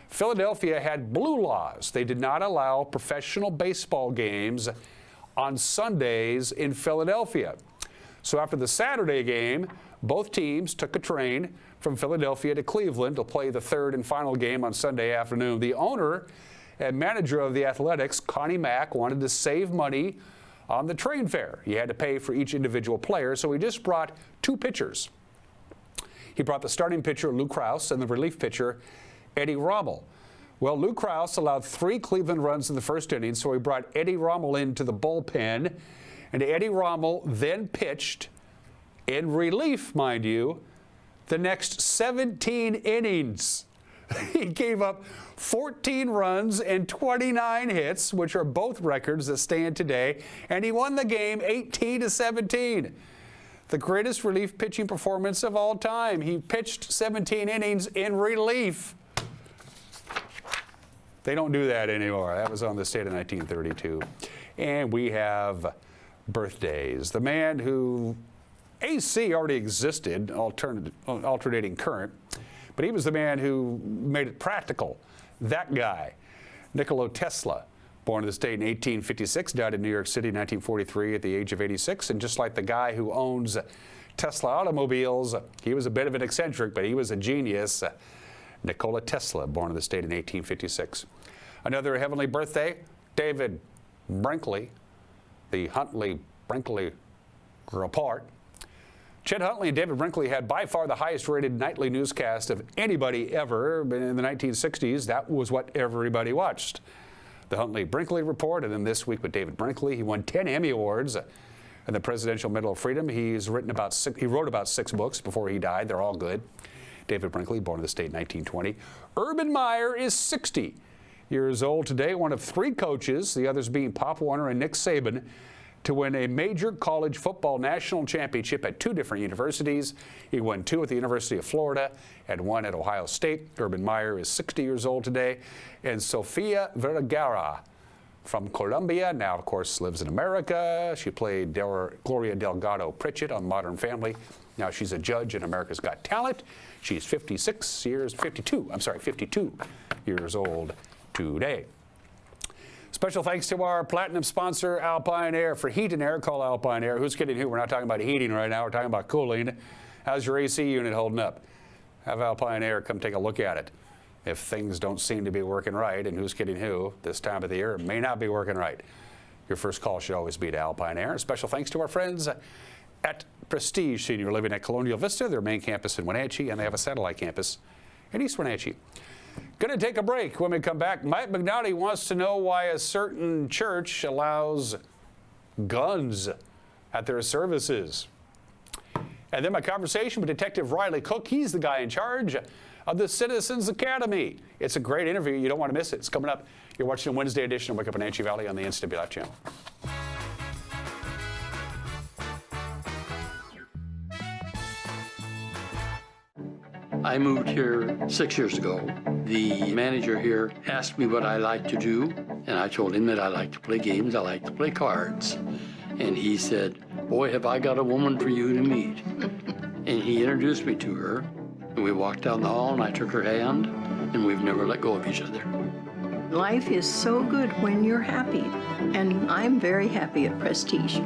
Philadelphia had blue laws. They did not allow professional baseball games on Sundays in Philadelphia. So after the Saturday game, both teams took a train from Philadelphia to Cleveland to play the 3rd and final game on Sunday afternoon. The owner and manager of the Athletics, Connie Mack, wanted to save money on the train fare. You had to pay for each individual player, so he just brought 2 pitchers. He brought the starting pitcher, Lou Krause, and the relief pitcher, Eddie Rommel. Well, Lou Krause allowed 3 Cleveland runs in the first inning, so he brought Eddie Rommel into the bullpen, and Eddie Rommel then pitched, in relief, mind you, the next 17 innings. He gave up 14 runs and 29 hits, which are both records that stand today, and he won the game 18-17. The greatest relief pitching performance of all time. He pitched 17 innings in relief. They don't do that anymore. That was on this date of 1932. And we have birthdays. The man who AC already existed, alternating current, but he was the man who made it practical. That guy, Nikola Tesla, born in this state in 1856, died in New York City in 1943 at the age of 86. And just like the guy who owns Tesla automobiles, he was a bit of an eccentric, but he was a genius. Nikola Tesla, born in the state in 1856. Another heavenly birthday, David Brinkley, the Huntley-Brinkley report. Chet Huntley and David Brinkley had by far the highest rated nightly newscast of anybody ever. In the 1960s, that was what everybody watched. The Huntley-Brinkley report, and then this week with David Brinkley, he won 10 Emmy Awards and the Presidential Medal of Freedom. He wrote about 6 books before he died. They're all good. David Brinkley, born in the state in 1920. Urban Meyer is 60 years old today, one of 3 coaches, the others being Pop Warner and Nick Saban, to win a major college football national championship at 2 different universities. He won 2 at the University of Florida and 1 at Ohio State. Urban Meyer is 60 years old today. And Sofia Vergara from Colombia, now of course lives in America. She played Gloria Delgado Pritchett on Modern Family. Now she's a judge in America's Got Talent. She's 52 years old today. Special thanks to our platinum sponsor, Alpine Air. For heat and air, call Alpine Air. Who's kidding who? We're not talking about heating right now. We're talking about cooling. How's your AC unit holding up? Have Alpine Air come take a look at it. If things don't seem to be working right, and who's kidding who, this time of the year, it may not be working right. Your first call should always be to Alpine Air. Special thanks to our friends at Prestige Senior Living at Colonial Vista, their main campus in Wenatchee, and they have a satellite campus in East Wenatchee. Going to take a break. When we come back, Mike McNaughty wants to know why a certain church allows guns at their services. And then my conversation with Detective Riley Cook. He's the guy in charge of the Citizens Academy. It's a great interview. You don't want to miss it. It's coming up. You're watching a Wednesday edition of Wake Up Wenatchee Valley on the NCW Live channel. I moved here 6 years ago. The manager here asked me what I like to do, and I told him that I like to play games, I like to play cards. And he said, "Boy, have I got a woman for you to meet." And he introduced me to her, and we walked down the hall, and I took her hand, and we've never let go of each other. Life is so good when you're happy, and I'm very happy at Prestige.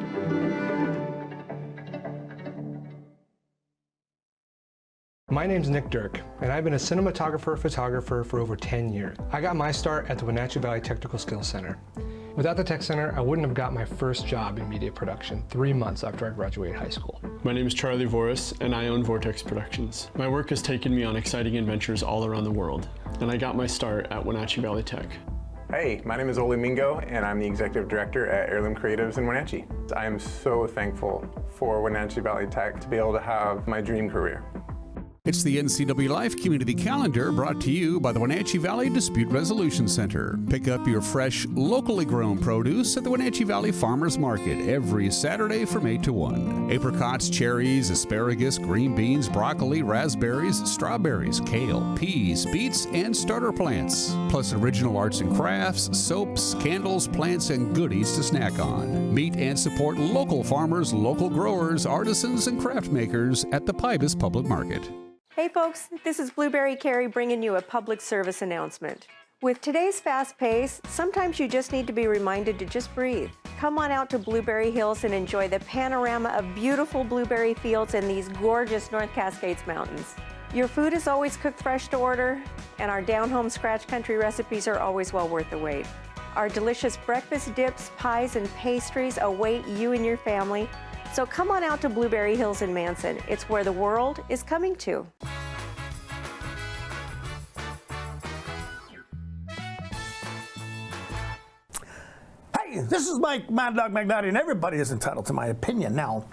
My name's Nick Dirk, and I've been a cinematographer-photographer for over 10 years. I got my start at the Wenatchee Valley Technical Skills Center. Without the Tech Center, I wouldn't have got my first job in media production 3 months after I graduated high school. My name is Charlie Voris, and I own Vortex Productions. My work has taken me on exciting adventures all around the world, and I got my start at Wenatchee Valley Tech. Hey, my name is Oli Mingo, and I'm the Executive Director at Heirloom Creatives in Wenatchee. I am so thankful for Wenatchee Valley Tech to be able to have my dream career. It's the NCW Life Community Calendar, brought to you by the Wenatchee Valley Dispute Resolution Center. Pick up your fresh, locally grown produce at the Wenatchee Valley Farmers Market every Saturday from 8 to 1. Apricots, cherries, asparagus, green beans, broccoli, raspberries, strawberries, kale, peas, beets, and starter plants. Plus original arts and crafts, soaps, candles, plants, and goodies to snack on. Meet and support local farmers, local growers, artisans, and craft makers at the Pybus Public Market. Hey folks, this is Blueberry Carrie bringing you a public service announcement. With today's fast pace, sometimes you just need to be reminded to just breathe. Come on out to Blueberry Hills and enjoy the panorama of beautiful blueberry fields and these gorgeous North Cascades mountains. Your food is always cooked fresh to order, and our down-home scratch country recipes are always well worth the wait. Our delicious breakfast dips, pies, and pastries await you and your family. So come on out to Blueberry Hills in Manson. It's where the world is coming to. Hey, this is Mike Mad Dog McNally, and everybody is entitled to my opinion. Now,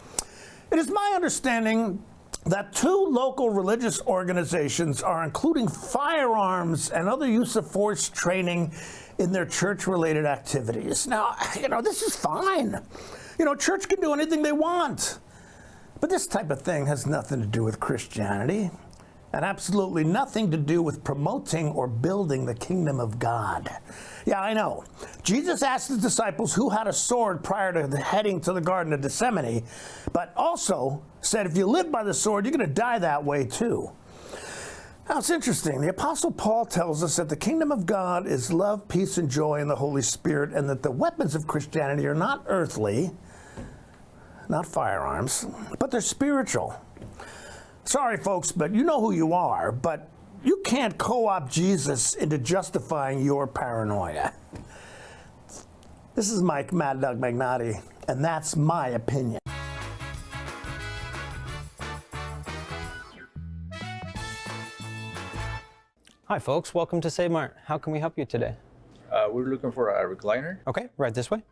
it is my understanding that 2 local religious organizations are including firearms and other use of force training in their church-related activities. Now, this is fine. Church can do anything they want. But this type of thing has nothing to do with Christianity and absolutely nothing to do with promoting or building the kingdom of God. Yeah, I know. Jesus asked his disciples who had a sword prior to heading to the Garden of Gethsemane, but also said if you live by the sword, you're going to die that way too. Now, it's interesting. The Apostle Paul tells us that the kingdom of God is love, peace, and joy in the Holy Spirit, and that the weapons of Christianity are not earthly, not firearms, but they're spiritual. Sorry, folks, but you know who you are, but you can't co-opt Jesus into justifying your paranoia. This is Mike Mad Dog Magnotti, and that's my opinion. Hi folks, welcome to Save Mart. How can we help you today? We're looking for a recliner. Okay, right this way.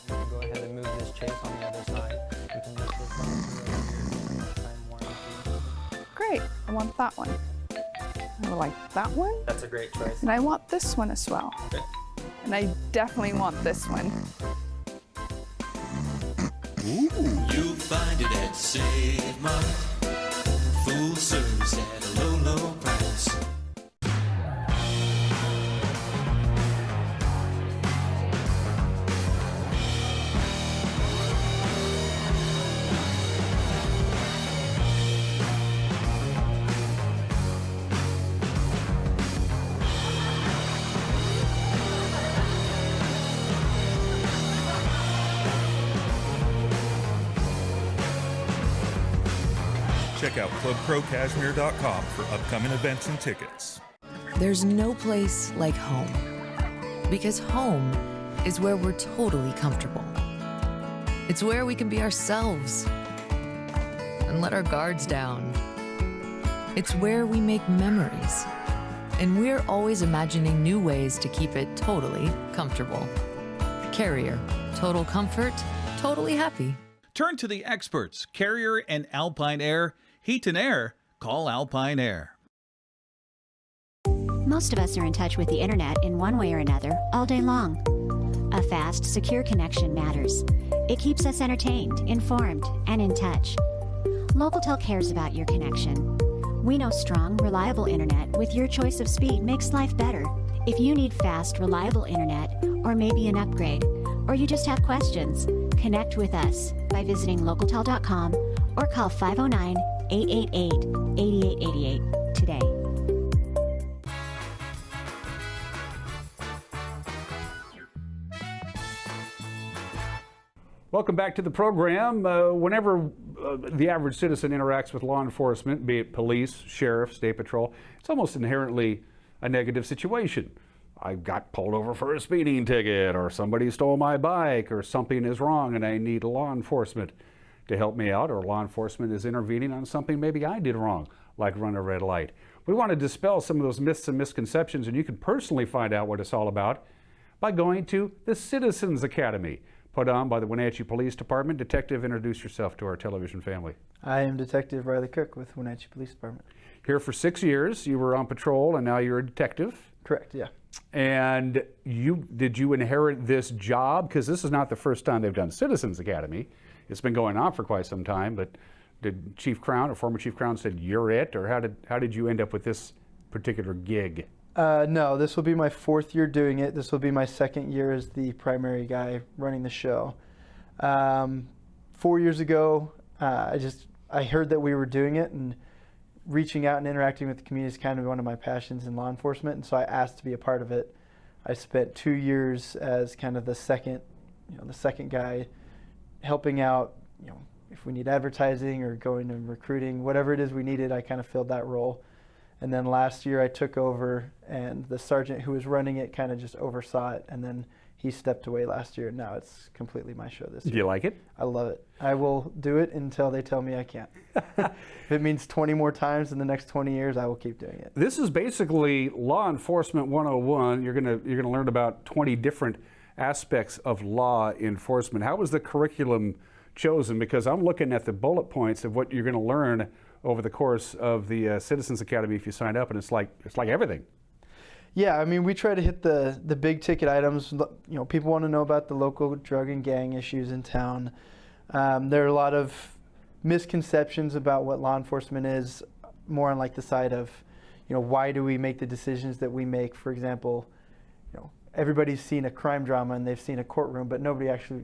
Go ahead and move this chase on the other side. You can lift this up. Great, I want that one. I like that one. That's a great choice. And I want this one as well. Okay. And I definitely want this one. You'll find it at Save Mart. Full service at a low, low price. Check out ClubProCashmere.com for upcoming events and tickets. There's no place like home, because home is where we're totally comfortable. It's where we can be ourselves and let our guards down. It's where we make memories, and we're always imagining new ways to keep it totally comfortable. Carrier, total comfort, totally happy. Turn to the experts, Carrier and Alpine Air. Heat and air, call Alpine Air. Most of us are in touch with the internet in one way or another all day long. A fast, secure connection matters. It keeps us entertained, informed, and in touch. Locatel cares about your connection. We know strong, reliable internet with your choice of speed makes life better. If you need fast, reliable internet, or maybe an upgrade, or you just have questions, connect with us by visiting locatel.com or call 509-888-8888 today. Welcome back to the program. Whenever the average citizen interacts with law enforcement, be it police, sheriff, state patrol, it's almost inherently a negative situation. I got pulled over for a speeding ticket, or somebody stole my bike, or something is wrong and I need law enforcement to help me out, or law enforcement is intervening on something maybe I did wrong, like run a red light. We want to dispel some of those myths and misconceptions, and you can personally find out what it's all about by going to the Citizens Academy, put on by the Wenatchee Police Department. Detective, introduce yourself to our television family. I am Detective Riley Cook with Wenatchee Police Department. Here for 6 years, you were on patrol, and now you're a detective. Correct, yeah. And did you inherit this job? Because this is not the first time they've done Citizens Academy. It's been going on for quite some time, but did Chief Crown or former Chief Crown said you're it, or how did you end up with this particular gig? No, this will be my 4th year doing it. This will be my 2nd year as the primary guy running the show. 4 years ago, I heard that we were doing it, and reaching out and interacting with the community is kind of one of my passions in law enforcement, and so I asked to be a part of it. I spent 2 years as kind of the second guy, helping out, if we need advertising or going and recruiting, whatever it is we needed, I kind of filled that role. And then last year I took over, and the sergeant who was running it kind of just oversaw it, and then he stepped away last year, and now it's completely my show this year. Do you like it? I love it. I will do it until they tell me I can't. If it means 20 more times in the next 20 years, I will keep doing it. This is basically Law Enforcement 101. You're gonna learn about 20 different aspects of law enforcement. How was the curriculum chosen? Because I'm looking at the bullet points of what you're going to learn over the course of the Citizens Academy if you sign up, and it's like everything. Yeah, I mean, we try to hit the big ticket items. People want to know about the local drug and gang issues in town. There are a lot of misconceptions about what law enforcement is, more on like the side of, why do we make the decisions that we make? For example, everybody's seen a crime drama and they've seen a courtroom, but nobody actually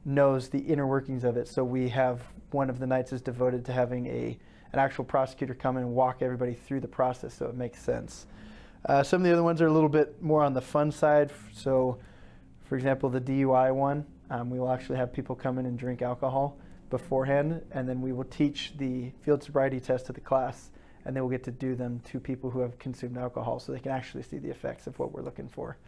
knows the inner workings of it. So we have one of the nights is devoted to having an actual prosecutor come in and walk everybody through the process so it makes sense. Some of the other ones are a little bit more on the fun side. So, for example, the DUI one, we will actually have people come in and drink alcohol beforehand, and then we will teach the field sobriety test to the class, and they will get to do them to people who have consumed alcohol so they can actually see the effects of what we're looking for.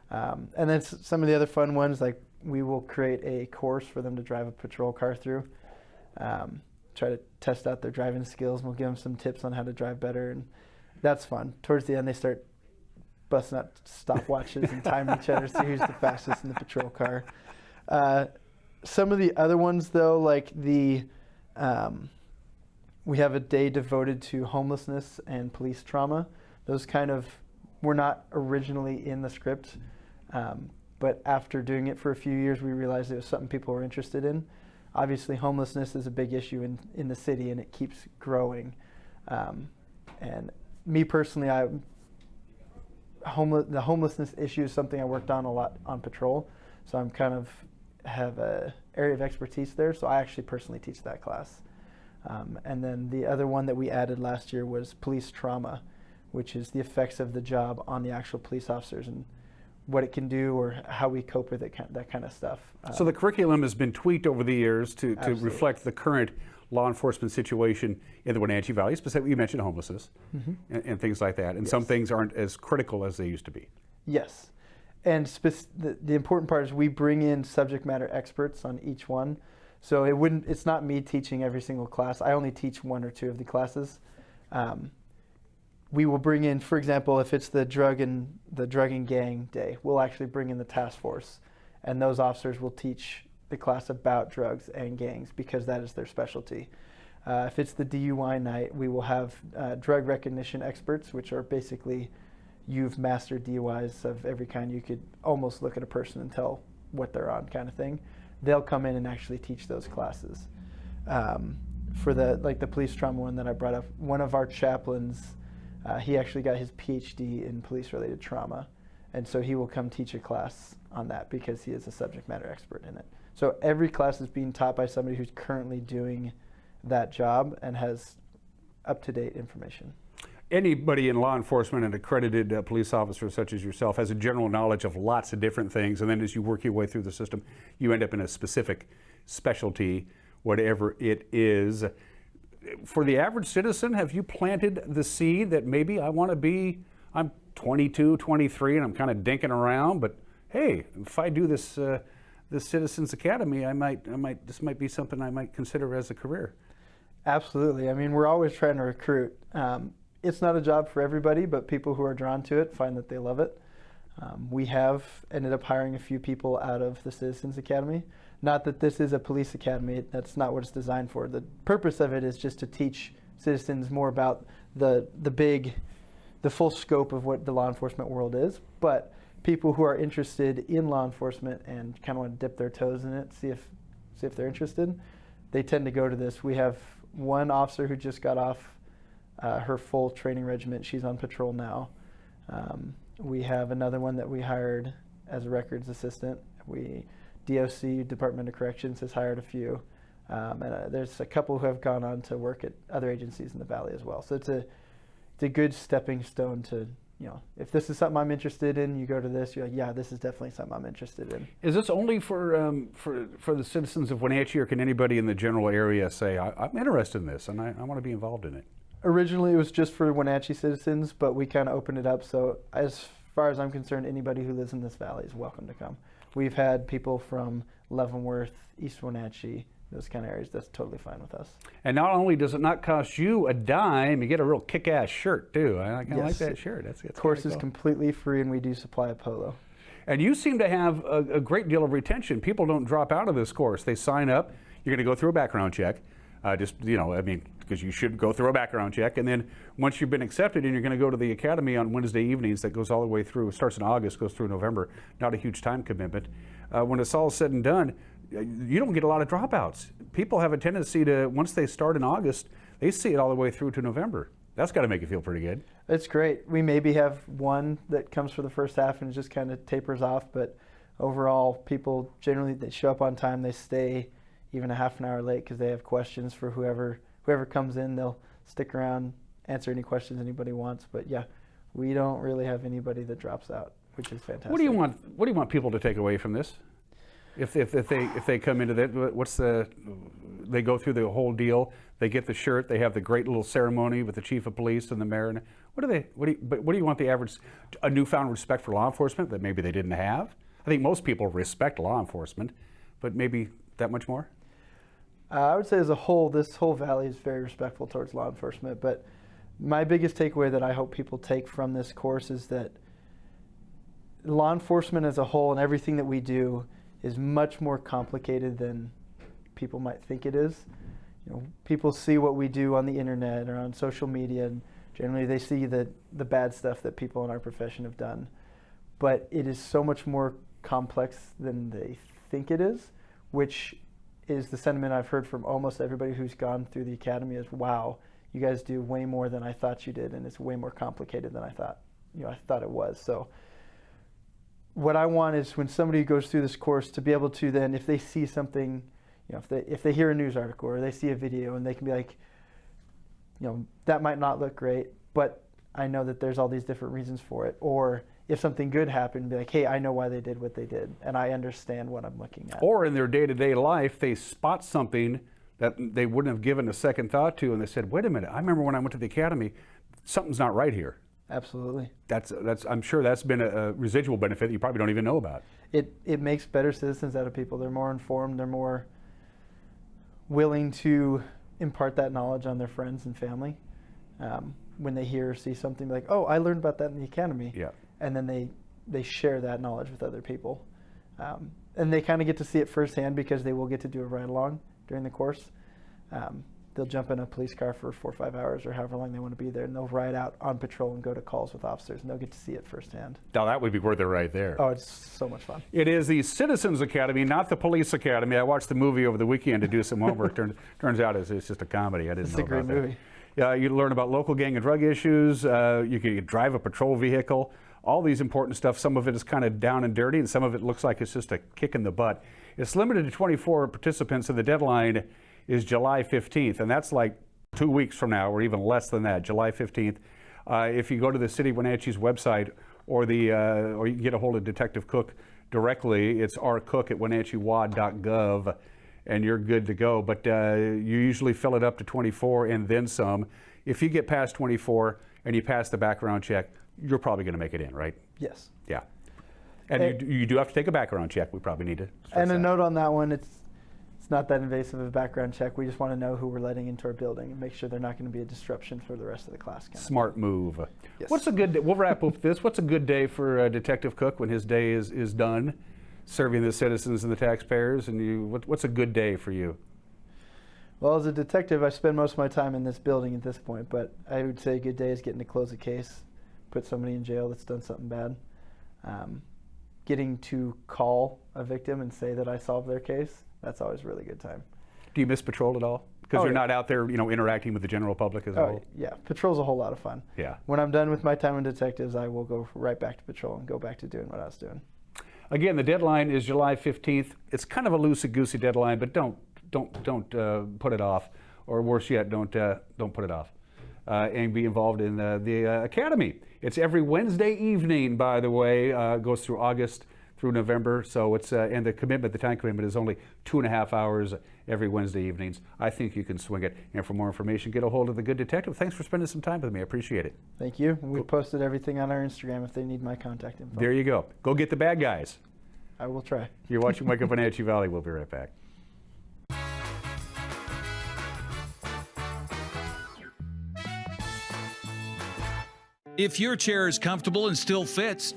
And then some of the other fun ones, like we will create a course for them to drive a patrol car through, try to test out their driving skills, and we'll give them some tips on how to drive better, and that's fun. Towards the end, they start busting out stopwatches and timing each other to see who's the fastest in the patrol car. Some of the other ones, though, like we have a day devoted to homelessness and police trauma. Those kind of were not originally in the script. But after doing it for a few years, we realized it was something people were interested in. Obviously, homelessness is a big issue in the city, and it keeps growing. And me personally, the homelessness issue is something I worked on a lot on patrol. So I'm kind of have a area of expertise there. So I actually personally teach that class. And then the other one that we added last year was police trauma, which is the effects of the job on the actual police officers and what it can do or how we cope with it, that kind of stuff. So the curriculum has been tweaked over the years to reflect the current law enforcement situation in the Wenatchee Valley. Specifically, you mentioned homelessness and things like that. And some things aren't as critical as they used to be. Yes. And the important part is we bring in subject matter experts on each one. So it's not me teaching every single class. I only teach one or two of the classes. We will bring in, for example, if it's the drug and gang day, we'll actually bring in the task force, and those officers will teach the class about drugs and gangs because that is their specialty. If it's the DUI night, we will have drug recognition experts, which are basically you've mastered DUIs of every kind. You could almost look at a person and tell what they're on, kind of thing. They'll come in and actually teach those classes. For the police trauma one that I brought up, one of our chaplains, he actually got his PhD in police-related trauma, and so he will come teach a class on that because he is a subject matter expert in it. So every class is being taught by somebody who's currently doing that job and has up-to-date information. Anybody in law enforcement, an accredited police officer such as yourself, has a general knowledge of lots of different things, and then as you work your way through the system, you end up in a specific specialty, whatever it is. For the average citizen, have you planted the seed that maybe I'm 22, 23, and I'm kind of dinking around, but hey, if I do this Citizens Academy, this might be something I might consider as a career. Absolutely. I mean, we're always trying to recruit. It's not a job for everybody, but people who are drawn to it find that they love it. We have ended up hiring a few people out of the Citizens Academy. Not that this is a police academy, that's not what it's designed for. The purpose of it is just to teach citizens more about the full scope of what the law enforcement world is. But people who are interested in law enforcement and kind of want to dip their toes in it, see if they're interested, they tend to go to this. We have one officer who just got off her full training regiment. She's on patrol now. We have another one that we hired as a records assistant. DOC, Department of Corrections, has hired a few. And there's a couple who have gone on to work at other agencies in the Valley as well. So it's a good stepping stone to, if this is something I'm interested in, you go to this, you're like, yeah, this is definitely something I'm interested in. Is this only for the citizens of Wenatchee, or can anybody in the general area say, I'm interested in this and I want to be involved in it? Originally, it was just for Wenatchee citizens, but we kind of opened it up. So as far as I'm concerned, anybody who lives in this valley is welcome to come. We've had people from Leavenworth, East Wenatchee, those kind of areas. That's totally fine with us. And not only does it not cost you a dime, you get a real kick-ass shirt too. I kind of like that shirt. That's course cool. is completely free, and we do supply a polo. And you seem to have a great deal of retention. People don't drop out of this course. They sign up. You're going to go through a background check. Because you should go through a background check. And then once you've been accepted, and you're going to go to the academy on Wednesday evenings, that goes all the way through. It starts in August, goes through November. Not a huge time commitment. When it's all said and done, you don't get a lot of dropouts. People have a tendency to, once they start in August, they see it all the way through to November. That's got to make you feel pretty good. It's great. We maybe have one that comes for the first half and just kind of tapers off, but overall, people generally, they show up on time. They stay even a half an hour late because they have questions for whoever comes in. They'll stick around, answer any questions anybody wants. But yeah, we don't really have anybody that drops out, which is fantastic. What do you want people to take away from this? If they come into that, they go through the whole deal. They get the shirt. They have the great little ceremony with the chief of police and the mayor. What do you want the average? A newfound respect for law enforcement that maybe they didn't have. I think most people respect law enforcement, but maybe that much more. I would say as a whole, this whole valley is very respectful towards law enforcement. But my biggest takeaway that I hope people take from this course is that law enforcement as a whole and everything that we do is much more complicated than people might think it is. You know, people see what we do on the internet or on social media, and generally they see the bad stuff that people in our profession have done. But it is so much more complex than they think it is, which is the sentiment I've heard from almost everybody who's gone through the academy is, wow, you guys do way more than I thought you did, and it's way more complicated than I thought it was. So what I want is when somebody goes through this course to be able to then, if they see something, if they hear a news article or they see a video, and they can be like, that might not look great, but I know that there's all these different reasons for it. Or if something good happened, be like, hey, I know why they did what they did, and I understand what I'm looking at. Or in their day-to-day life, they spot something that they wouldn't have given a second thought to, and they said, wait a minute, I remember when I went to the academy, something's not right here. Absolutely. I'm sure that's been a residual benefit that you probably don't even know about. It makes better citizens out of people. They're more informed. They're more willing to impart that knowledge on their friends and family. When they hear or see something like, oh, I learned about that in the academy. Yeah. And then they share that knowledge with other people. And they kind of get to see it firsthand because they will get to do a ride-along during the course. They'll jump in a police car for 4 or 5 hours or however long they want to be there, and they'll ride out on patrol and go to calls with officers, and they'll get to see it firsthand. Now that would be worth it right there. Oh, it's so much fun. It is the Citizens Academy, not the Police Academy. I watched the movie over the weekend to do some homework. Turns out it's just a comedy. I didn't know about that. It's a great movie. Yeah, you learn about local gang and drug issues. You can drive a patrol vehicle. All these important stuff. Some of it is kind of down and dirty, and some of it looks like it's just a kick in the butt. It's limited to 24 participants, and the deadline is July 15th, and that's like 2 weeks from now, or even less than that, July 15th. If you go to the City of Wenatchee's website, or you can get a hold of Detective Cook directly, it's rcook@wenatcheewad.gov, and you're good to go. But you usually fill it up to 24 and then some. If you get past 24 and you pass the background check, you're probably going to make it in, right? Yes. Yeah. And you do have to take a background check. We probably need to stress And a that. note on that one, it's not that invasive of a background check. We just want to know who we're letting into our building and make sure they're not going to be a disruption for the rest of the class. Smart move. Yes. What's a good day? We'll wrap up this. What's a good day for Detective Cook when his day is done, serving the citizens and the taxpayers? And what's a good day for you? Well, as a detective, I spend most of my time in this building at this point, but I would say a good day is getting to close a case, put somebody in jail that's done something bad. Getting to call a victim and say that I solved their case, that's always a really good time. Do you miss patrol at all? Because you're not out there, interacting with the general public as a whole. Yeah, patrol's a whole lot of fun. Yeah. When I'm done with my time in detectives, I will go right back to patrol and go back to doing what I was doing. Again, the deadline is July 15th. It's kind of a loosey-goosey deadline, but don't put it off, or worse yet, don't put it off, and be involved in the academy. It's every Wednesday evening, by the way. Goes through August through November. So it's and the commitment, the time commitment, is only 2.5 hours every Wednesday evenings. I think you can swing it. And for more information, get a hold of the Good Detective. Thanks for spending some time with me. I appreciate it. Thank you. We posted everything on our Instagram if they need my contact info. There you go. Go get the bad guys. I will try. You're watching Wake Up Wenatchee Valley. We'll be right back. If your chair is comfortable and still fits,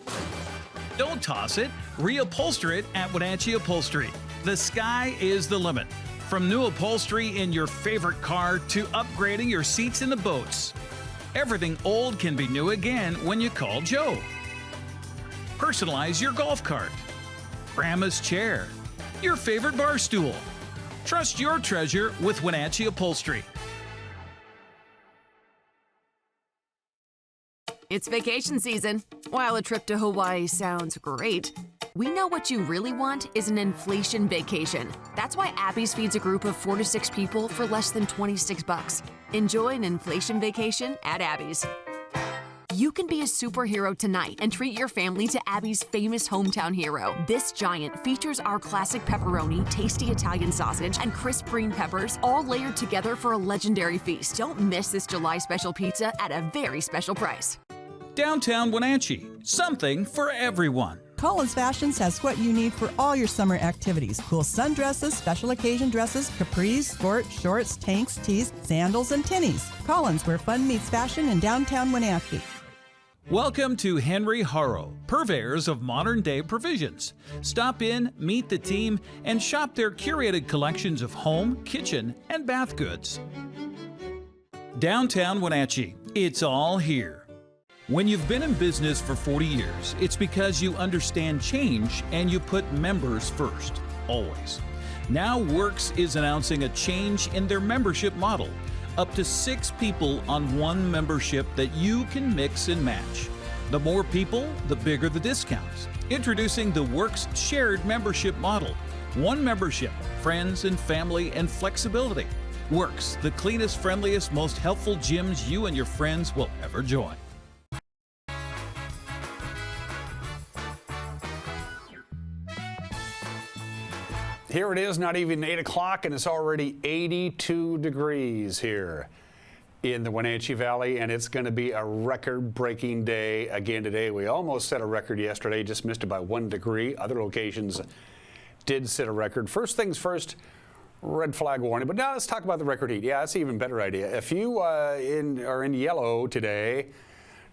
don't toss it. Reupholster it at Wenatchee Upholstery. The sky is the limit. From new upholstery in your favorite car to upgrading your seats in the boats. Everything old can be new again when you call Joe. Personalize your golf cart, grandma's chair, your favorite bar stool. Trust your treasure with Wenatchee Upholstery. It's vacation season. While a trip to Hawaii sounds great, we know what you really want is an inflation vacation. That's why Abby's feeds a group of 4 to 6 people for less than $26. Enjoy an inflation vacation at Abby's. You can be a superhero tonight and treat your family to Abby's famous hometown hero. This giant features our classic pepperoni, tasty Italian sausage, and crisp green peppers, all layered together for a legendary feast. Don't miss this July special pizza at a very special price. Downtown Wenatchee, something for everyone. Collins Fashions has what you need for all your summer activities. Cool sundresses, special occasion dresses, capris, sport, shorts, tanks, tees, sandals, and tinnies. Collins, where fun meets fashion in downtown Wenatchee. Welcome to Henry Harrow, purveyors of modern-day provisions. Stop in, meet the team, and shop their curated collections of home, kitchen, and bath goods. Downtown Wenatchee, it's all here. When you've been in business for 40 years, it's because you understand change and you put members first, always. Now Works is announcing a change in their membership model. Up to 6 people on one membership that you can mix and match. The more people, the bigger the discounts. Introducing the Works shared membership model. One membership, friends and family and flexibility. Works, the cleanest, friendliest, most helpful gyms you and your friends will ever join. Here it is, not even 8 o'clock, and it's already 82 degrees here in the Wenatchee Valley, and it's going to be a record-breaking day again today. We almost set a record yesterday, just missed it by 1 degree. Other locations did set a record. First things first, red flag warning. But now let's talk about the record heat. Yeah, that's an even better idea. If you are in yellow today,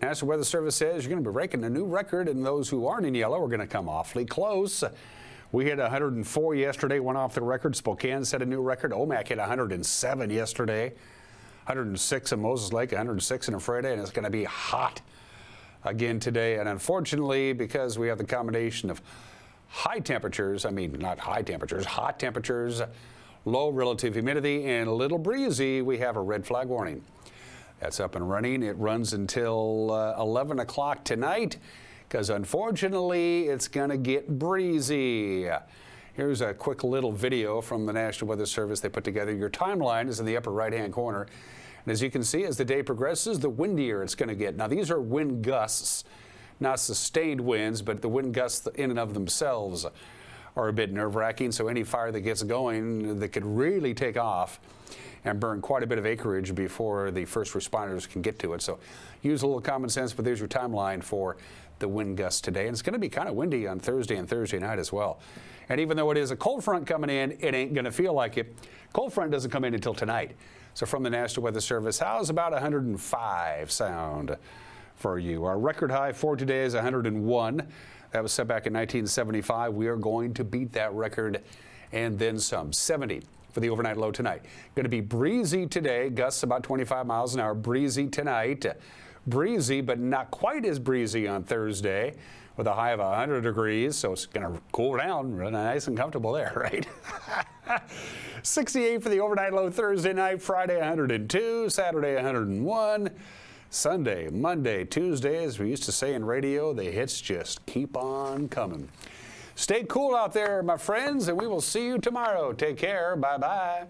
National Weather Service says you're going to be breaking a new record, and those who aren't in yellow are going to come awfully close. We hit 104 yesterday, went off the record. Spokane set a new record. Omak hit 107 yesterday. 106 in Moses Lake, 106 in Ephrata, and it's going to be hot again today. And unfortunately, because we have the combination of high temperatures, not high temperatures, hot temperatures, low relative humidity, and a little breezy, we have a red flag warning. That's up and running. It runs until 11 o'clock tonight, because unfortunately it's going to get breezy. Here's a quick little video from the National Weather Service they put together. Your timeline is in the upper right-hand corner. And as you can see, as the day progresses, the windier it's going to get. Now, these are wind gusts, not sustained winds, but the wind gusts in and of themselves are a bit nerve-wracking. So any fire that gets going, that could really take off and burn quite a bit of acreage before the first responders can get to it. So use a little common sense, but there's your timeline for the wind gusts today. And it's going to be kind of windy on Thursday and Thursday night as well. And even though it is a cold front coming in, it ain't going to feel like it. Cold front doesn't come in until tonight. So from the National Weather Service, how's about 105 sound for you? Our record high for today is 101. That was set back in 1975. We are going to beat that record and then some. 70 for the overnight low tonight. Going to be breezy today, gusts about 25 miles an hour. Breezy tonight. Breezy, but not quite as breezy on Thursday with a high of 100 degrees. So it's going to cool down really nice and comfortable there, right? 68 for the overnight low Thursday night. Friday 102. Saturday 101. Sunday, Monday, Tuesday, as we used to say in radio, the hits just keep on coming. Stay cool out there, my friends, and we will see you tomorrow. Take care. Bye-bye.